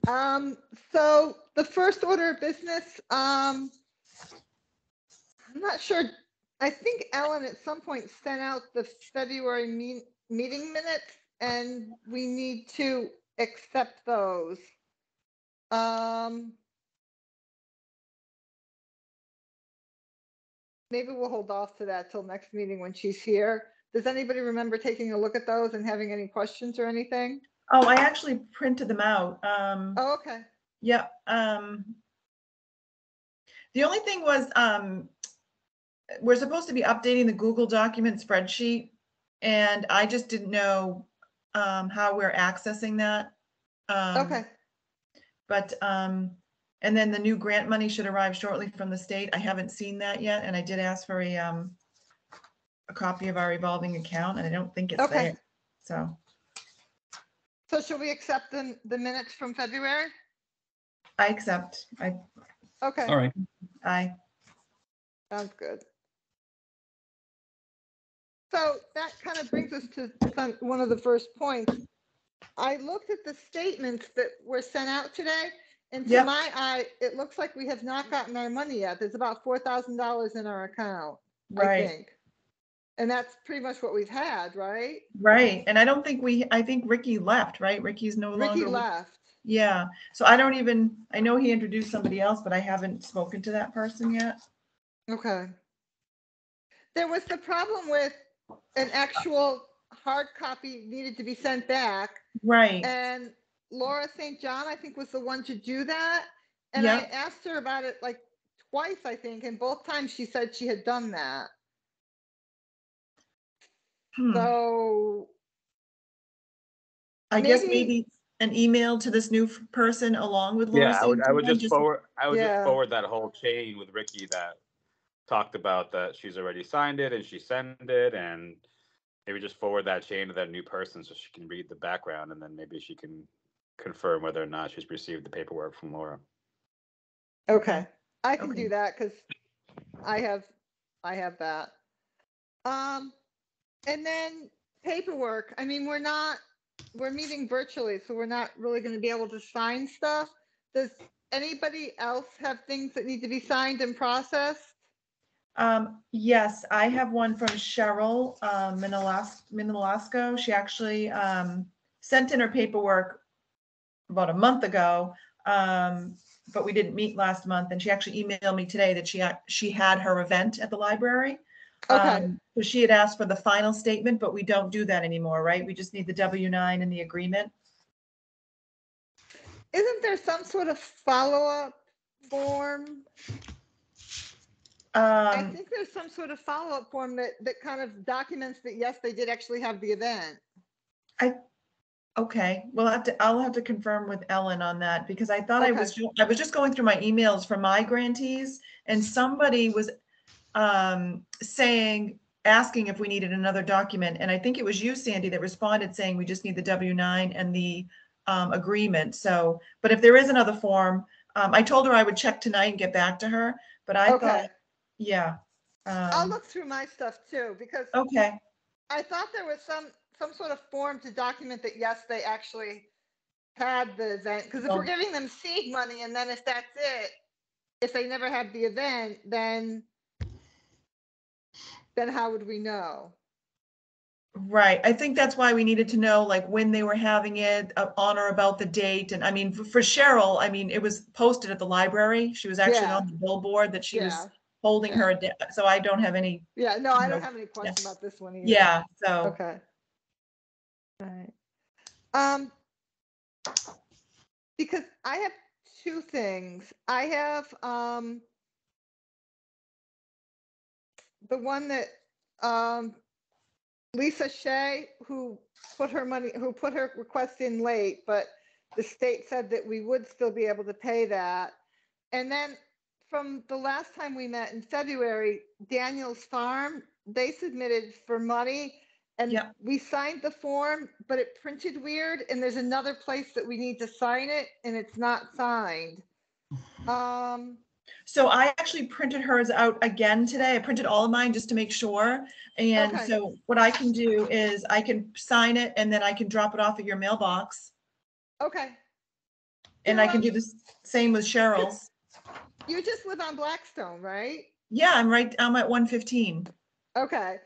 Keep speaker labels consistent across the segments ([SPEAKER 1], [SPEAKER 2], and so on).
[SPEAKER 1] So the first order of business, I'm not sure. I think Ellen at some point sent out the February meeting minutes, and we need to accept those. Maybe we'll hold off to that till next meeting when she's here. Does anybody remember taking a look at those and having any questions or anything?
[SPEAKER 2] Oh, I actually printed them out.
[SPEAKER 1] Oh, okay.
[SPEAKER 2] Yeah. The only thing was, we're supposed to be updating the Google document spreadsheet, and I just didn't know how we're accessing that.
[SPEAKER 1] Okay.
[SPEAKER 2] But and then the new grant money should arrive shortly from the state. I haven't seen that yet, and I did ask for a copy of our revolving account, and I don't think it's
[SPEAKER 1] Okay.
[SPEAKER 2] there. So
[SPEAKER 1] should we accept the minutes from February?
[SPEAKER 2] I accept.
[SPEAKER 1] Okay.
[SPEAKER 3] All right.
[SPEAKER 2] I
[SPEAKER 1] Sounds good. So that kind of brings us to one of the first points. I looked at the statements that were sent out today, and to my eye, it looks like we have not gotten our money yet. There's about $4,000 in our account, I think. And that's pretty much what we've had, right?
[SPEAKER 2] Right. And I don't think I think Ricky left, right? Ricky's no longer.
[SPEAKER 1] Ricky left.
[SPEAKER 2] Yeah. So I know he introduced somebody else, but I haven't spoken to that person yet.
[SPEAKER 1] Okay. There was the problem with an actual hard copy needed to be sent back.
[SPEAKER 2] Right.
[SPEAKER 1] And Laura St. John, I think, was the one to do that. And I asked her about it like twice, I think, and both times she said she had done that. So
[SPEAKER 2] I guess maybe an email to this new person along with Laura.
[SPEAKER 3] Yeah, I would just forward that whole chain with Ricky that talked about that she's already signed it and she sent it, and maybe just forward that chain to that new person so she can read the background, and then maybe she can confirm whether or not she's received the paperwork from Laura.
[SPEAKER 1] Okay, I can do that because I have that. And then paperwork. I mean, we're meeting virtually, so we're not really going to be able to sign stuff. Does anybody else have things that need to be signed and processed?
[SPEAKER 2] Yes, I have one from Cheryl Minolasco. She actually sent in her paperwork about a month ago, but we didn't meet last month, and she actually emailed me today that she had her event at the library.
[SPEAKER 1] Okay.
[SPEAKER 2] So she had asked for the final statement, but we don't do that anymore, right? We just need the W-9 and the agreement.
[SPEAKER 1] Isn't there some sort of follow-up form? I think there's some sort of follow-up form that kind of documents that, yes, they did actually have the event.
[SPEAKER 2] Okay, I'll have to confirm with Ellen on that, because I thought I was just going through my emails from my grantees, and somebody was asking if we needed another document, and I think it was you, Sandy, that responded saying we just need the W-9 and the agreement. So, but if there is another form, I told her I would check tonight and get back to her, but I thought,
[SPEAKER 1] I'll look through my stuff too, because I thought there was some sort of form to document that, yes, they actually had the event, because if we're giving them seed money, and then if that's it, if they never had the event, then how would we know?
[SPEAKER 2] Right. I think that's why we needed to know, like, when they were having it, on or about the date. And I mean, for Cheryl, I mean, it was posted at the library. She was actually on the billboard that she was holding her. So I don't have any.
[SPEAKER 1] Yeah, no, I don't have any questions about this one either.
[SPEAKER 2] Yeah. So.
[SPEAKER 1] Okay. All right. Because I have two things. I have the one that Lisa Shea, who put her request in late, but the state said that we would still be able to pay that. And then from the last time we met in February, Daniel's Farm, they submitted for money, and we signed the form, but it printed weird, and there's another place that we need to sign it, and it's not signed.
[SPEAKER 2] So I actually printed hers out again today. I printed all of mine just to make sure. And so what I can do is I can sign it, and then I can drop it off at your mailbox.
[SPEAKER 1] Okay.
[SPEAKER 2] And I can do the same with Cheryl.
[SPEAKER 1] You just live on Blackstone, right?
[SPEAKER 2] Yeah, I'm at 115.
[SPEAKER 1] Okay,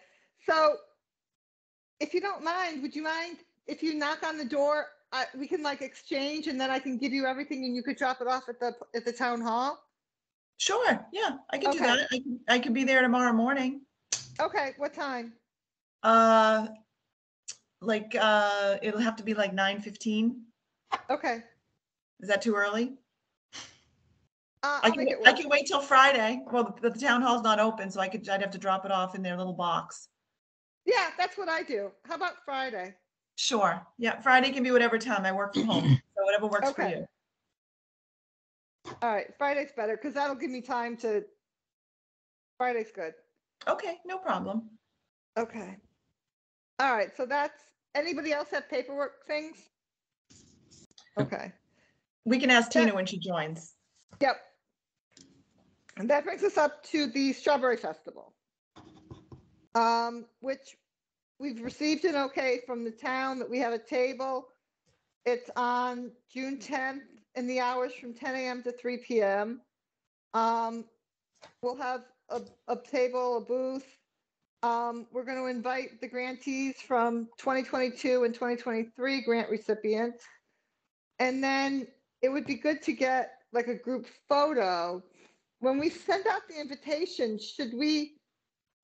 [SPEAKER 1] so if you don't mind, would you mind if you knock on the door, we can like exchange and then I can give you everything and you could drop it off at the town hall?
[SPEAKER 2] Sure, yeah, I can do
[SPEAKER 1] Okay.
[SPEAKER 2] that. I can be there tomorrow morning.
[SPEAKER 1] Okay, what time?
[SPEAKER 2] It'll have to be like 9:15.
[SPEAKER 1] Okay.
[SPEAKER 2] Is that too early?
[SPEAKER 1] I'll make it work.
[SPEAKER 2] I can wait till Friday. Well, the town hall's not open, so I'd have to drop it off in their little box.
[SPEAKER 1] Yeah, that's what I do. How about Friday?
[SPEAKER 2] Sure. Yeah, Friday can be whatever time. I work from home, so whatever works for
[SPEAKER 1] Okay.
[SPEAKER 2] you.
[SPEAKER 1] All right, Friday's better because that'll give me time to. Friday's good.
[SPEAKER 2] Okay, no problem.
[SPEAKER 1] Okay. All right, so that's, anybody else have paperwork things? Okay.
[SPEAKER 2] We can ask Tina when she joins.
[SPEAKER 1] Yep. And that brings us up to the Strawberry Festival, which we've received an okay from the town that we have a table. It's on June 10th in the hours from 10 a.m. to 3 p.m. We'll have a table, a booth. We're going to invite the grantees from 2022 and 2023 grant recipients. And then it would be good to get like a group photo. When we send out the invitation, should we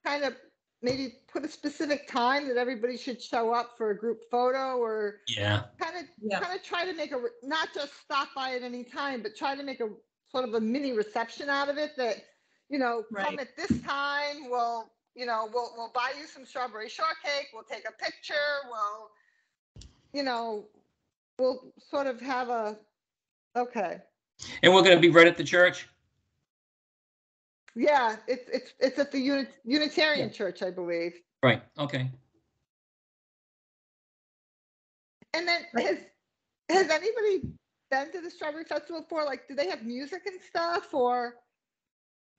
[SPEAKER 1] kind of maybe put a specific time that everybody should show up for a group photo, or
[SPEAKER 4] Yeah.
[SPEAKER 1] kind of try to make not just stop by at any time, but try to make a sort of a mini reception out of it that, come
[SPEAKER 2] Right.
[SPEAKER 1] at this time, we'll buy you some strawberry shortcake, we'll take a picture, we'll sort of have okay.
[SPEAKER 4] And we're going to be right at the church?
[SPEAKER 1] Yeah, it's at the Unitarian Church, I believe.
[SPEAKER 4] Right, okay.
[SPEAKER 1] And then has anybody been to the Strawberry Festival before? Like, do they have music and stuff, or?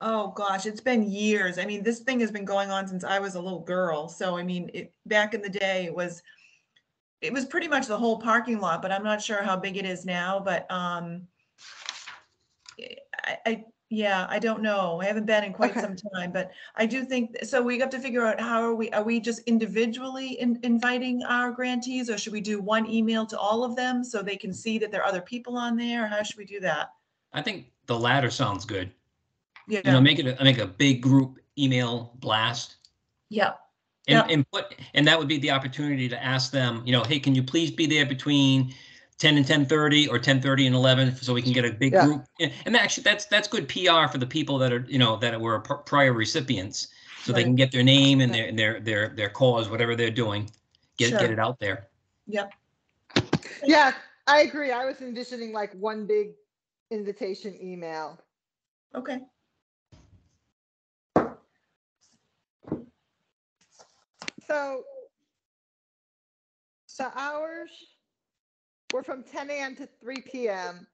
[SPEAKER 2] Oh gosh, it's been years. I mean, this thing has been going on since I was a little girl. So I mean, back in the day it was pretty much the whole parking lot, but I'm not sure how big it is now. But I don't know. I haven't been in quite some time, but I do think so. We have to figure out how are we just individually inviting our grantees, or should we do one email to all of them so they can see that there are other people on there? How should we do that?
[SPEAKER 4] I think the latter sounds good.
[SPEAKER 2] Yeah.
[SPEAKER 4] Make a big group email blast.
[SPEAKER 2] Yeah.
[SPEAKER 4] And that would be the opportunity to ask them, hey, can you please be there between 10 and 10:30 or 10:30 and 11 so we can get a big group. And actually that's good PR for the people that are, that were prior recipients, so they can get their name and their cause, whatever they're doing, get it out there.
[SPEAKER 2] Yep.
[SPEAKER 1] Yeah, I agree. I was envisioning like one big invitation email.
[SPEAKER 2] Okay.
[SPEAKER 1] So the hours were from 10 a.m. to 3 p.m.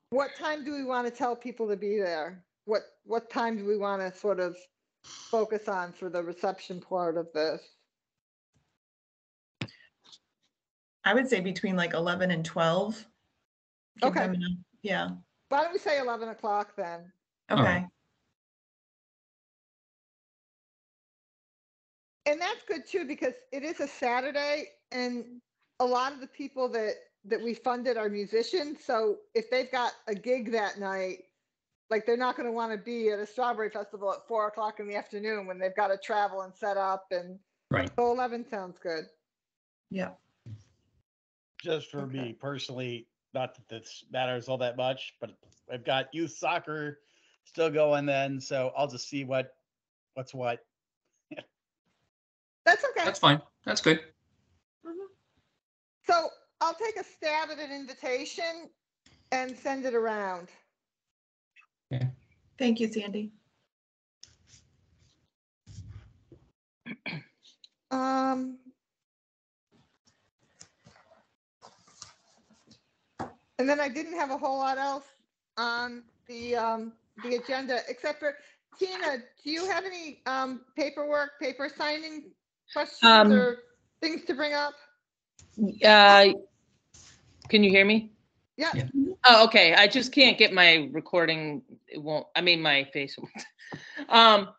[SPEAKER 1] What time do we want to tell people to be there? What time do we want to sort of focus on for the reception part of this?
[SPEAKER 2] I would say between like 11 and 12.
[SPEAKER 1] Okay.
[SPEAKER 2] Yeah.
[SPEAKER 1] Why don't we say 11 o'clock then?
[SPEAKER 2] Okay.
[SPEAKER 4] Right.
[SPEAKER 1] And that's good too, because it is a Saturday and a lot of the people that we funded are musicians. So if they've got a gig that night, like they're not going to want to be at a Strawberry Festival at 4 o'clock in the afternoon when they've got to travel and set up. And
[SPEAKER 4] right.
[SPEAKER 1] So 11 sounds good.
[SPEAKER 2] Yeah.
[SPEAKER 5] Just for me personally, not that this matters all that much, but I've got youth soccer still going then, so I'll just see what's what.
[SPEAKER 1] That's okay.
[SPEAKER 4] That's fine. That's good.
[SPEAKER 1] So I'll take a stab at an invitation and send it around.
[SPEAKER 4] Okay.
[SPEAKER 2] Thank you, Sandy.
[SPEAKER 1] And then I didn't have a whole lot else on the agenda, except for Tina, do you have any paper signing questions or things to bring up?
[SPEAKER 6] Can you hear me?
[SPEAKER 1] Yeah.
[SPEAKER 4] Yeah.
[SPEAKER 6] Oh, okay. I just can't get my recording. It won't, I mean, my face. Won't.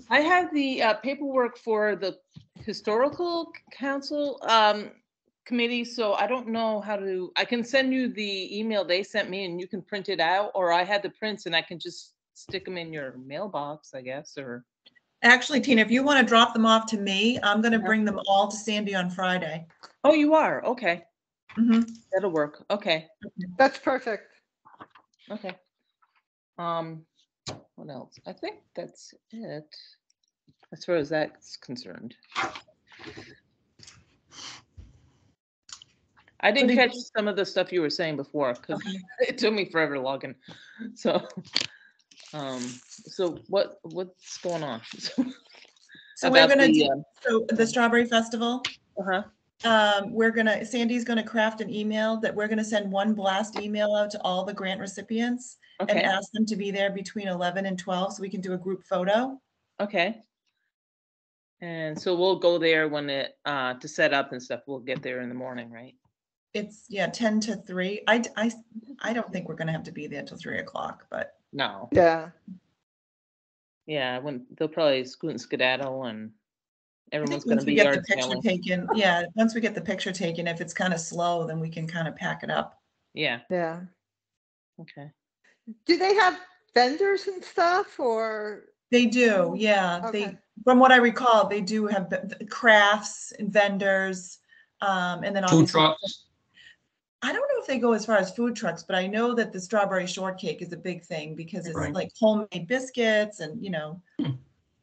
[SPEAKER 6] I have the paperwork for the historical council committee, so I don't know how to, I can send you the email they sent me and you can print it out, or I had the prints and I can just stick them in your mailbox, I guess, or.
[SPEAKER 2] Actually, Tina, if you want to drop them off to me, I'm going to bring them all to Sandy on Friday.
[SPEAKER 6] Oh, you are? Okay.
[SPEAKER 2] Mhm.
[SPEAKER 6] That'll work. Okay.
[SPEAKER 1] That's perfect.
[SPEAKER 6] Okay. What else? I think that's it as far as that's concerned. I didn't
[SPEAKER 2] did
[SPEAKER 6] catch some of the stuff you were saying before because it took me forever to log in. So, so what's going on?
[SPEAKER 2] So we're
[SPEAKER 6] About
[SPEAKER 2] going to
[SPEAKER 6] the,
[SPEAKER 2] do the Strawberry Festival.
[SPEAKER 6] uh-huh.
[SPEAKER 2] Sandy's going to craft an email that we're going to send one blast email out to all the grant recipients and
[SPEAKER 6] Okay.
[SPEAKER 2] ask them to be there between 11 and 12 so we can do a group photo.
[SPEAKER 6] Okay. And so we'll go there when it to set up and stuff. We'll get there in the morning, right?
[SPEAKER 2] It's 10 to 3. I don't think we're going to have to be there till 3 o'clock, but
[SPEAKER 6] No.
[SPEAKER 1] Yeah.
[SPEAKER 6] Yeah, when they'll probably scoot and skedaddle and
[SPEAKER 2] I
[SPEAKER 6] everyone's
[SPEAKER 2] think
[SPEAKER 6] going
[SPEAKER 2] once
[SPEAKER 6] to
[SPEAKER 2] we
[SPEAKER 6] be
[SPEAKER 2] get the
[SPEAKER 6] yard
[SPEAKER 2] picture
[SPEAKER 6] selling.
[SPEAKER 2] taken, once we get the picture taken, if it's kind of slow, then we can kind of pack it up.
[SPEAKER 6] Yeah.
[SPEAKER 1] Yeah.
[SPEAKER 6] Okay.
[SPEAKER 1] Do they have vendors and stuff or?
[SPEAKER 2] They do, yeah.
[SPEAKER 1] Okay.
[SPEAKER 2] From what I recall, they do have crafts and vendors, and then
[SPEAKER 4] Food
[SPEAKER 2] obviously.
[SPEAKER 4] trucks.
[SPEAKER 2] I don't know if they go as far as food trucks, but I know that the strawberry shortcake is a big thing because it's
[SPEAKER 4] Right.
[SPEAKER 2] like homemade biscuits and,
[SPEAKER 4] Hmm.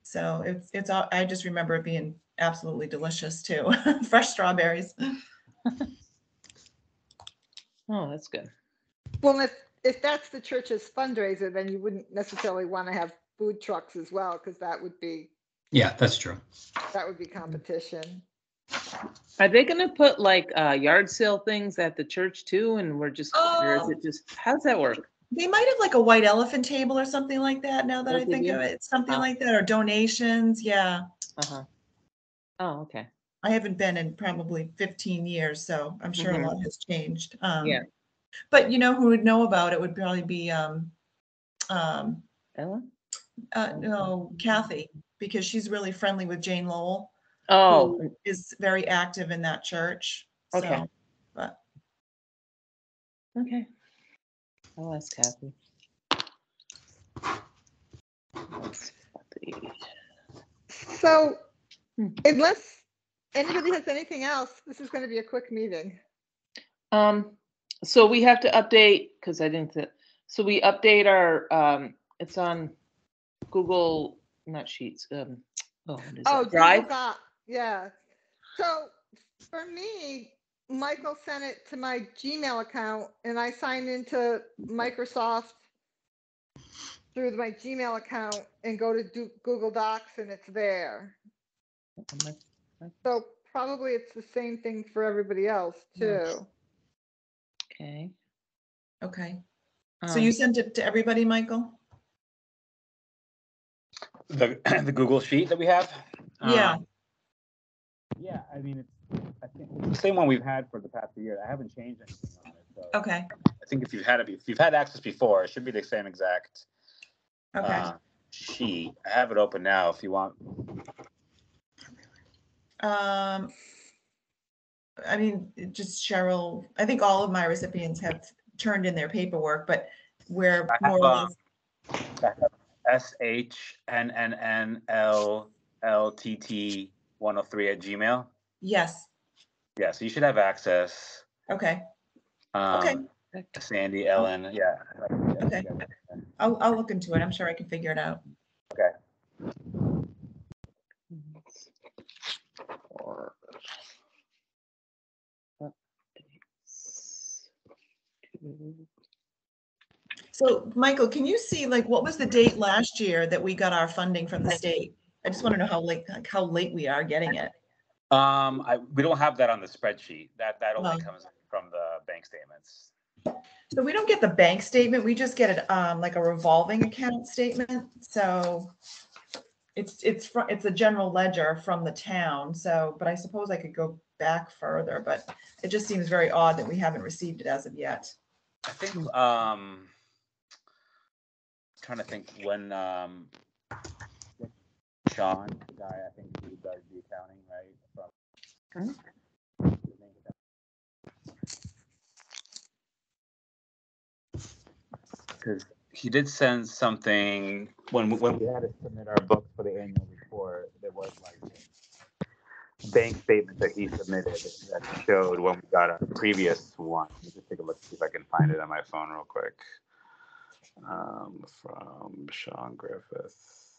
[SPEAKER 2] so it's I just remember it being absolutely delicious too. Fresh strawberries.
[SPEAKER 6] Oh, that's good.
[SPEAKER 1] Well, if that's the church's fundraiser, then you wouldn't necessarily want to have food trucks as well, because that would be
[SPEAKER 4] Yeah, that's true.
[SPEAKER 1] competition.
[SPEAKER 6] Are they going to put like yard sale things at the church too? And we're just, or is it just, how's that work?
[SPEAKER 2] They might have like a white elephant table or something like that now that
[SPEAKER 6] Oh,
[SPEAKER 2] I
[SPEAKER 6] they
[SPEAKER 2] think
[SPEAKER 6] do?
[SPEAKER 2] of it. Something
[SPEAKER 6] Oh.
[SPEAKER 2] like that, or donations. Yeah.
[SPEAKER 6] Uh-huh. Oh, okay.
[SPEAKER 2] I haven't been in probably 15 years, so I'm sure
[SPEAKER 6] Mhm.
[SPEAKER 2] a lot has changed.
[SPEAKER 6] Yeah.
[SPEAKER 2] But who would know about it would probably be
[SPEAKER 6] Ellen?
[SPEAKER 2] no, Kathy, because she's really friendly with Jane Lowell,
[SPEAKER 6] Oh,
[SPEAKER 2] who is very active in that church.
[SPEAKER 6] Okay.
[SPEAKER 2] So, but
[SPEAKER 6] okay. I'll ask Kathy.
[SPEAKER 1] So
[SPEAKER 6] Hmm.
[SPEAKER 1] unless anybody has anything else, this is going to be a quick meeting.
[SPEAKER 6] So we have to update, because I didn't, so we update our, it's on Google, not Sheets, what is
[SPEAKER 1] Oh,
[SPEAKER 6] it? Drive?
[SPEAKER 1] Google Doc, yeah. So for me, Michael sent it to my Gmail account and I signed into Microsoft through my Gmail account and go to Google Docs and it's there. So probably it's the same thing for everybody else too.
[SPEAKER 6] Okay.
[SPEAKER 2] okay. So you sent it to everybody, Michael?
[SPEAKER 3] The Google Sheet that we have.
[SPEAKER 2] Yeah.
[SPEAKER 3] Yeah, I mean, I think it's the same one we've had for the past year. I haven't changed anything on it. So
[SPEAKER 2] Okay.
[SPEAKER 3] I think if you've had access before, it should be the same exact
[SPEAKER 2] Okay.
[SPEAKER 3] sheet. I have it open now if you want.
[SPEAKER 2] I mean, just Cheryl, I think all of my recipients have turned in their paperwork, but we're more or less.
[SPEAKER 3] SHNNNLLTT103
[SPEAKER 2] Yes.
[SPEAKER 3] Yeah, so you should have access.
[SPEAKER 2] Okay. Okay.
[SPEAKER 3] Sandy, Ellen, yeah.
[SPEAKER 2] Okay. I'll look into it. I'm sure I can figure it out.
[SPEAKER 3] Okay.
[SPEAKER 2] So, Michael, can you see like what was the date last year that we got our funding from the state? I just want to know how late we are getting it.
[SPEAKER 3] We don't have that on the spreadsheet. That only
[SPEAKER 2] Oh.
[SPEAKER 3] comes from the bank statements.
[SPEAKER 2] So we don't get the bank statement. We just get it like a revolving account statement. So it's a general ledger from the town. So, but I suppose I could go back further, but it just seems very odd that we haven't received it as of yet.
[SPEAKER 3] I think trying to think when Sean, the guy I think who does the accounting, right? Because he did send something when we had to submit our books for the annual report. There was like bank statement that he submitted that showed when we got a previous one. Let me just take a look, see if I can find it on my phone real quick. From Sean Griffith.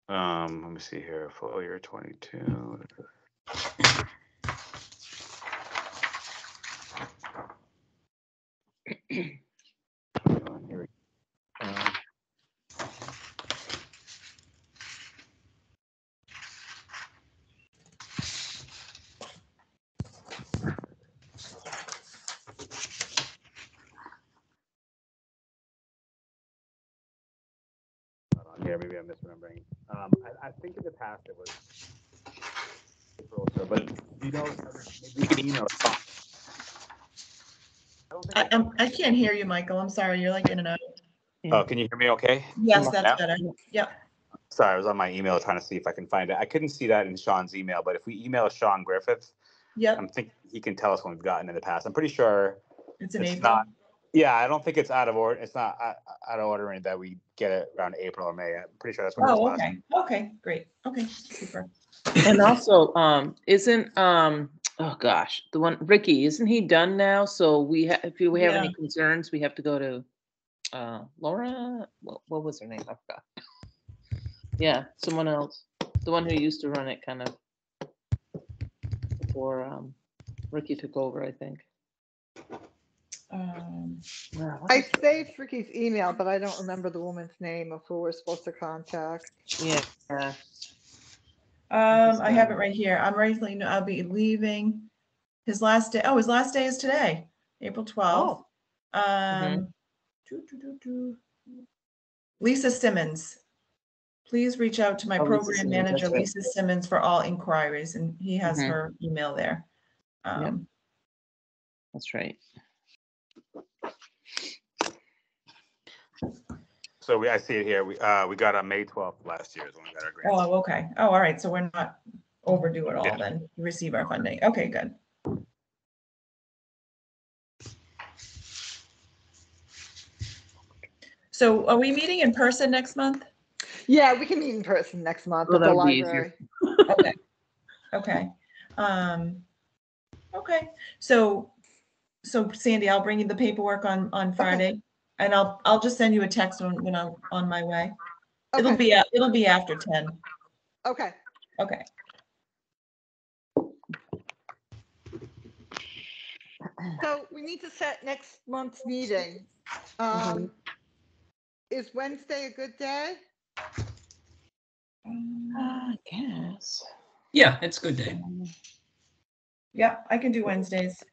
[SPEAKER 3] Let me see here. Full year 22. Here we go. Here, maybe I'm misremembering. I think in the past it was April, so, but you know, maybe you can email us.
[SPEAKER 2] I can't hear you, Michael. I'm sorry. You're like in and out.
[SPEAKER 3] Oh, can you hear me okay?
[SPEAKER 2] Yes, that's
[SPEAKER 3] Now?
[SPEAKER 2] better. Yep.
[SPEAKER 3] Sorry, I was on my email trying to see if I can find it. I couldn't see that in Sean's email, but if we email Sean Griffith,
[SPEAKER 2] Yep.
[SPEAKER 3] I'm thinking he can tell us when we've gotten in the past. I'm pretty sure
[SPEAKER 2] It's in
[SPEAKER 3] it's
[SPEAKER 2] April.
[SPEAKER 3] not. Yeah, I don't think it's out of order. It's not out of ordering that we get it around April or May. I'm pretty sure that's when it was
[SPEAKER 2] Oh,
[SPEAKER 3] last.
[SPEAKER 2] okay. Okay, great. Okay, super.
[SPEAKER 6] And also, isn't, oh gosh, the one, Ricky, isn't he done now? So we have, if we have any concerns, we have to go to, Laura, what was her name? I forgot. Yeah, someone else, the one who used to run it kind of before, Ricky took over, I think.
[SPEAKER 1] I saved Ricky's email, but I don't remember the woman's name of who we're supposed to contact.
[SPEAKER 6] Yeah.
[SPEAKER 2] I have it right here. I'll be leaving. His last day. Oh, his last day is today, April 12th. Lisa Simmons. Please reach out to my program manager, Lisa Simmons, for all inquiries, and he has her email there.
[SPEAKER 6] That's right.
[SPEAKER 3] So I see it here. We got on May 12th last year is when we got our grant.
[SPEAKER 2] Oh, okay. Oh, all right. So we're not overdue at all then. We receive our funding. Okay, good. So are we meeting in person next month?
[SPEAKER 1] Yeah, we can meet in person next month
[SPEAKER 6] Well,
[SPEAKER 1] at the
[SPEAKER 6] that'd be easier.
[SPEAKER 1] library.
[SPEAKER 2] Okay. Okay. So Sandy, I'll bring you the paperwork on Friday, and I'll just send you a text when I'm on my way.
[SPEAKER 1] Okay.
[SPEAKER 2] It'll be after 10.
[SPEAKER 1] Okay.
[SPEAKER 2] Okay.
[SPEAKER 1] So we need to set next month's meeting. Is Wednesday a good day?
[SPEAKER 6] I guess.
[SPEAKER 4] Yeah, it's a good day.
[SPEAKER 2] Yeah, I can do Wednesdays.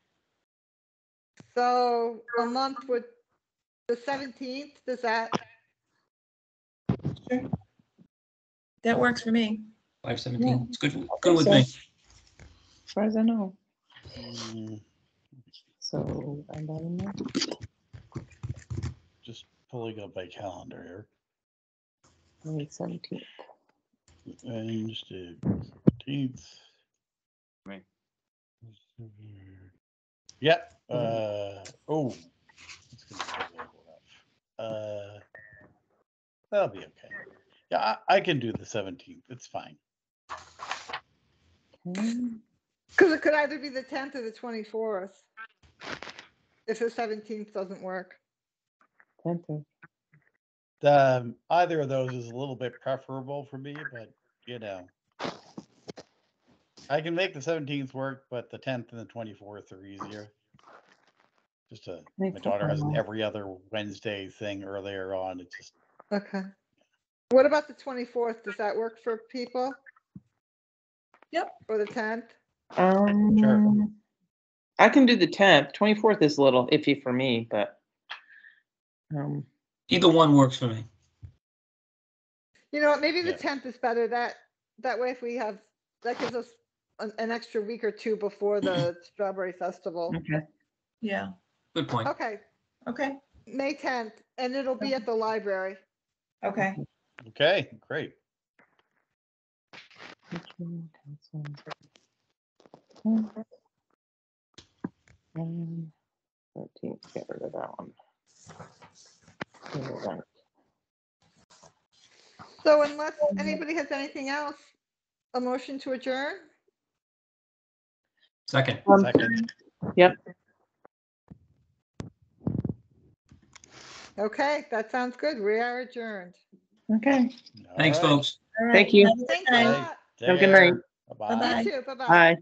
[SPEAKER 1] So a month would, the 17th, does that?
[SPEAKER 2] Sure. That works for me.
[SPEAKER 4] 5/17. It's good with me.
[SPEAKER 6] As far as I know.
[SPEAKER 5] Mm,
[SPEAKER 6] So,
[SPEAKER 5] Just pulling up my calendar here.
[SPEAKER 6] May 17th.
[SPEAKER 5] Wednesday, 17th.
[SPEAKER 3] Me.
[SPEAKER 5] Yep. Oh, it's gonna be rough. That'll be okay. Yeah, I can do the 17th. It's fine.
[SPEAKER 1] Because it could either be the 10th or the 24th. If the 17th doesn't work.
[SPEAKER 6] 10th.
[SPEAKER 5] Either of those is a little bit preferable for me, but you know, I can make the 17th work, but the 10th and the 24th are easier. My daughter has an every other Wednesday thing earlier on. It just
[SPEAKER 1] Okay. What about the 24th? Does that work for people?
[SPEAKER 2] Yep.
[SPEAKER 1] Or the 10th?
[SPEAKER 5] Sure.
[SPEAKER 6] I can do the 10th. 24th is a little iffy for me, but
[SPEAKER 4] Either one works for me.
[SPEAKER 1] You know what, maybe the
[SPEAKER 5] Yeah.
[SPEAKER 1] 10th is better. That way if we have, that gives us an extra week or two before the Strawberry Festival.
[SPEAKER 6] okay.
[SPEAKER 2] Yeah,
[SPEAKER 4] Good point.
[SPEAKER 1] Okay,
[SPEAKER 2] okay,
[SPEAKER 1] May 10th, and it'll be at the library.
[SPEAKER 2] okay.
[SPEAKER 5] Okay, great.
[SPEAKER 6] And 13th, get rid of that one.
[SPEAKER 1] So unless anybody has anything else, a motion to adjourn?
[SPEAKER 4] Second.
[SPEAKER 5] Second.
[SPEAKER 1] Okay, that sounds good. We are adjourned.
[SPEAKER 6] Okay.
[SPEAKER 4] Thanks,
[SPEAKER 5] All right.
[SPEAKER 4] folks.
[SPEAKER 2] All right.
[SPEAKER 6] Thank you.
[SPEAKER 2] Have a good
[SPEAKER 1] Thanks a
[SPEAKER 2] night.
[SPEAKER 1] lot.
[SPEAKER 5] Take
[SPEAKER 6] Have a good
[SPEAKER 5] care.
[SPEAKER 6] night.
[SPEAKER 5] Bye-bye.
[SPEAKER 2] Bye-bye.
[SPEAKER 1] You too, bye-bye.
[SPEAKER 6] Bye.